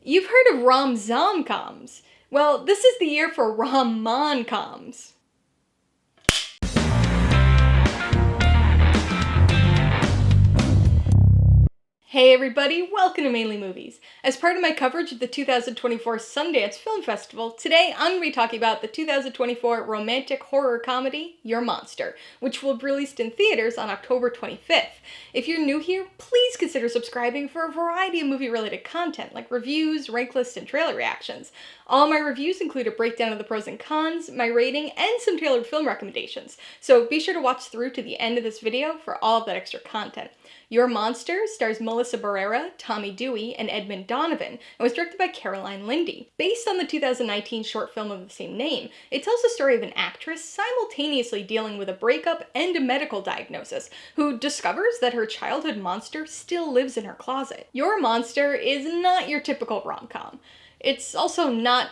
You've heard of rom-zom-coms. Well, this is the year for rom-mon-coms. Hey everybody, welcome to Mainly Movies. As part of my coverage of the 2024 Sundance Film Festival, today I'm going to be talking about the 2024 romantic horror comedy, Your Monster, which will be released in theaters on October 25th. If you're new here, please consider subscribing for a variety of movie-related content, like reviews, rank lists, and trailer reactions. All my reviews include a breakdown of the pros and cons, my rating, and some tailored film recommendations, so be sure to watch through to the end of this video for all of that extra content. Your Monster stars Melissa Barrera, Tommy Dewey, and Edmund Donovan, and was directed by Caroline Lindy. Based on the 2019 short film of the same name, it tells the story of an actress simultaneously dealing with a breakup and a medical diagnosis, who discovers that her childhood monster still lives in her closet. Your Monster is not your typical rom-com. It's also not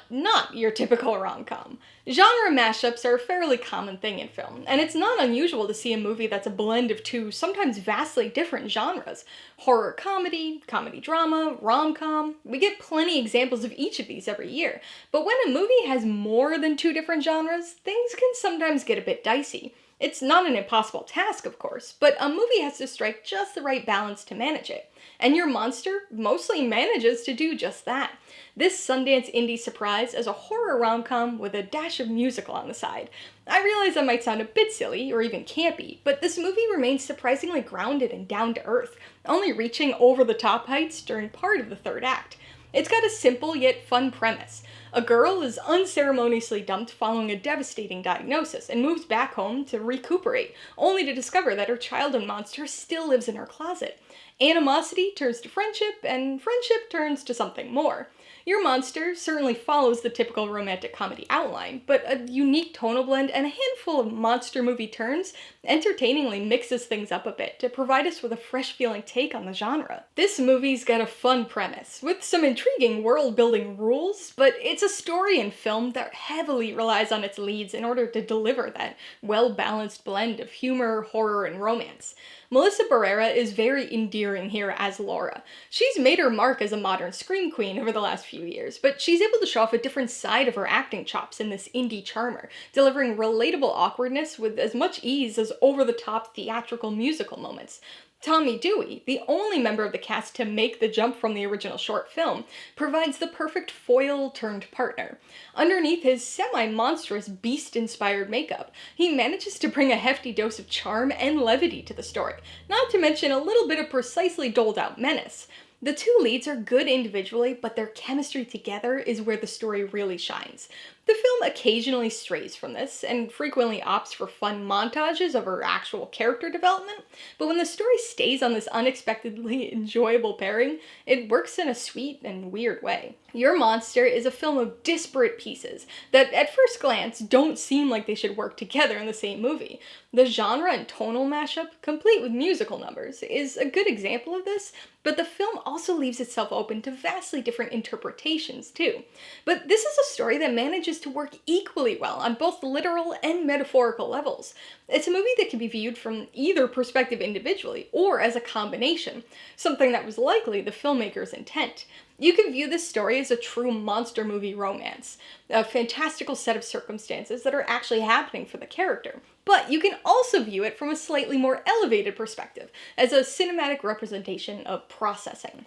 your typical rom-com. Genre mashups are a fairly common thing in film, and it's not unusual to see a movie that's a blend of two sometimes vastly different genres. Horror comedy, comedy drama, rom-com. We get plenty examples of each of these every year, but when a movie has more than two different genres, things can sometimes get a bit dicey. It's not an impossible task, of course, but a movie has to strike just the right balance to manage it. And Your Monster mostly manages to do just that. This Sundance indie surprise is a horror rom-com with a dash of musical on the side. I realize that might sound a bit silly or even campy, but this movie remains surprisingly grounded and down to earth, only reaching over-the-top heights during part of the third act. It's got a simple yet fun premise. A girl is unceremoniously dumped following a devastating diagnosis and moves back home to recuperate, only to discover that her childhood monster still lives in her closet. Animosity turns to friendship, and friendship turns to something more. Your Monster certainly follows the typical romantic comedy outline, but a unique tonal blend and a handful of monster movie turns entertainingly mixes things up a bit to provide us with a fresh-feeling take on the genre. This movie's got a fun premise, with some intriguing world-building rules, but it's a story and film that heavily relies on its leads in order to deliver that well-balanced blend of humor, horror, and romance. Melissa Barrera is very endearing here as Laura. She's made her mark as a modern scream queen over the last few years, but she's able to show off a different side of her acting chops in this indie charmer, delivering relatable awkwardness with as much ease as over-the-top theatrical musical moments. Tommy Dewey, the only member of the cast to make the jump from the original short film, provides the perfect foil-turned-partner. Underneath his semi-monstrous beast-inspired makeup, he manages to bring a hefty dose of charm and levity to the story, not to mention a little bit of precisely doled-out menace. The two leads are good individually, but their chemistry together is where the story really shines. The film occasionally strays from this, and frequently opts for fun montages of her actual character development, but when the story stays on this unexpectedly enjoyable pairing, it works in a sweet and weird way. Your Monster is a film of disparate pieces that, at first glance, don't seem like they should work together in the same movie. The genre and tonal mashup, complete with musical numbers, is a good example of this, but the film also leaves itself open to vastly different interpretations, too. But this is a story that manages to work equally well on both literal and metaphorical levels. It's a movie that can be viewed from either perspective individually, or as a combination, something that was likely the filmmaker's intent. You can view this story as a true monster movie romance, a fantastical set of circumstances that are actually happening for the character. But you can also view it from a slightly more elevated perspective, as a cinematic representation of processing.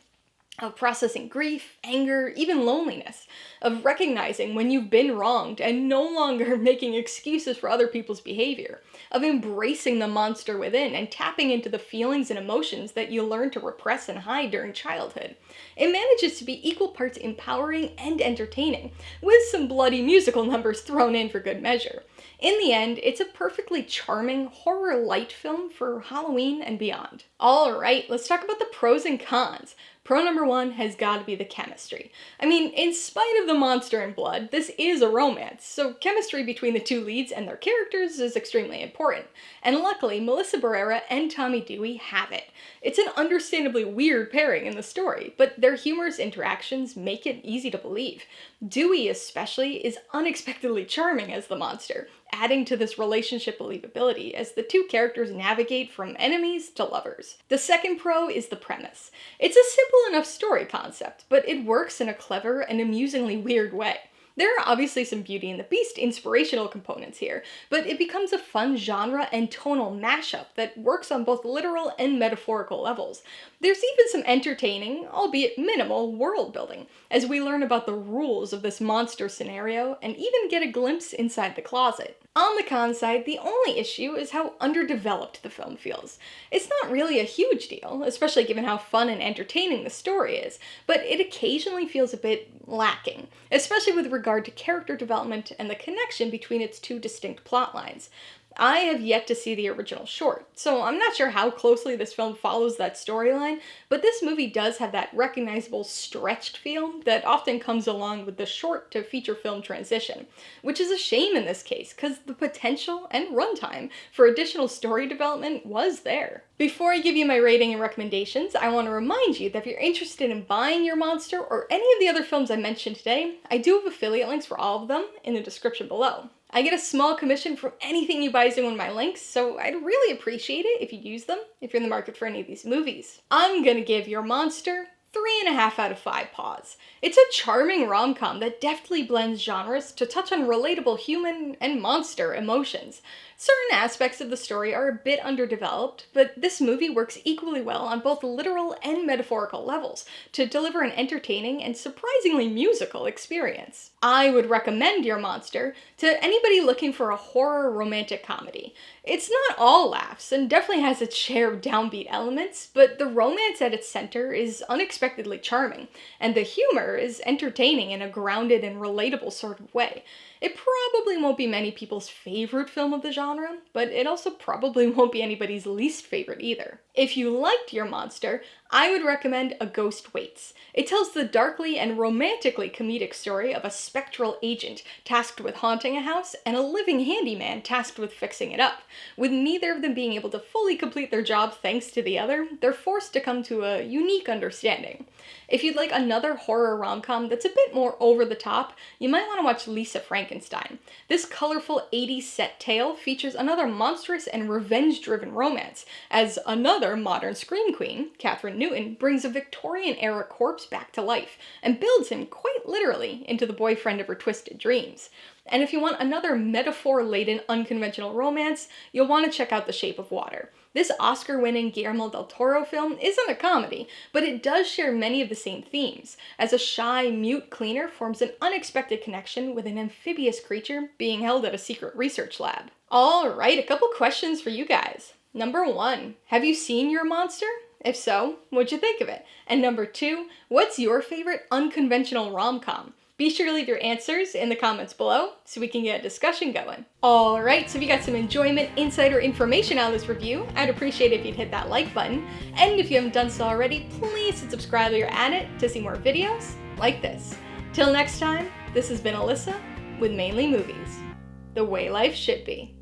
Of processing grief, anger, even loneliness, of recognizing when you've been wronged and no longer making excuses for other people's behavior, of embracing the monster within and tapping into the feelings and emotions that you learn to repress and hide during childhood. It manages to be equal parts empowering and entertaining, with some bloody musical numbers thrown in for good measure. In the end, it's a perfectly charming horror light film for Halloween and beyond. Alright, let's talk about the pros and cons. Pro number one has got to be the chemistry. I mean, in spite of the monster and blood, this is a romance, so chemistry between the two leads and their characters is extremely important. And luckily, Melissa Barrera and Tommy Dewey have it. It's an understandably weird pairing in the story, but their humorous interactions make it easy to believe. Dewey especially is unexpectedly charming as the monster, adding to this relationship believability as the two characters navigate from enemies to lovers. The second pro is the premise. It's a simple simple enough story concept, but it works in a clever and amusingly weird way. There are obviously some Beauty and the Beast inspirational components here, but it becomes a fun genre and tonal mashup that works on both literal and metaphorical levels. There's even some entertaining, albeit minimal, world building, as we learn about the rules of this monster scenario and even get a glimpse inside the closet. On the con side, the only issue is how underdeveloped the film feels. It's not really a huge deal, especially given how fun and entertaining the story is, but it occasionally feels a bit lacking, especially with regard to character development and the connection between its two distinct plot lines. I have yet to see the original short, so I'm not sure how closely this film follows that storyline, but this movie does have that recognizable stretched feel that often comes along with the short to feature film transition, which is a shame in this case, because the potential and runtime for additional story development was there. Before I give you my rating and recommendations, I want to remind you that if you're interested in buying your monster or any of the other films I mentioned today, I do have affiliate links for all of them in the description below. I get a small commission from anything you buy using one of my links, so I'd really appreciate it if you use them if you're in the market for any of these movies. I'm gonna give Your Monster 3.5 out of 5 paws. It's a charming rom-com that deftly blends genres to touch on relatable human and monster emotions. Certain aspects of the story are a bit underdeveloped, but this movie works equally well on both literal and metaphorical levels to deliver an entertaining and surprisingly musical experience. I would recommend Your Monster to anybody looking for a horror romantic comedy. It's not all laughs and definitely has its share of downbeat elements, but the romance at its center is unexpectedly charming, and the humor is entertaining in a grounded and relatable sort of way. It probably won't be many people's favorite film of the genre, but it also probably won't be anybody's least favorite either. If you liked Your Monster, I would recommend A Ghost Waits. It tells the darkly and romantically comedic story of a spectral agent tasked with haunting a house and a living handyman tasked with fixing it up. With neither of them being able to fully complete their job thanks to the other, they're forced to come to a unique understanding. If you'd like another horror rom-com that's a bit more over the top, you might want to watch Lisa Frankenstein. This colorful 80s set tale features another monstrous and revenge-driven romance, as another modern scream queen, Catherine Newton, brings a Victorian-era corpse back to life and builds him quite literally into the boyfriend of her twisted dreams. And if you want another metaphor-laden unconventional romance, you'll want to check out The Shape of Water. This Oscar-winning Guillermo del Toro film isn't a comedy, but it does share many of the same themes, as a shy, mute cleaner forms an unexpected connection with an amphibious creature being held at a secret research lab. Alright, a couple questions for you guys. Number 1, have you seen Your Monster? If so, what'd you think of it? And number 2, what's your favorite unconventional rom-com? Be sure to leave your answers in the comments below so we can get a discussion going. Alright, so if you got some enjoyment, insight, or information out of this review, I'd appreciate it if you'd hit that like button. And if you haven't done so already, please hit subscribe while you're at it to see more videos like this. Till next time, this has been Alyssa with Mainly Movies, the way life should be.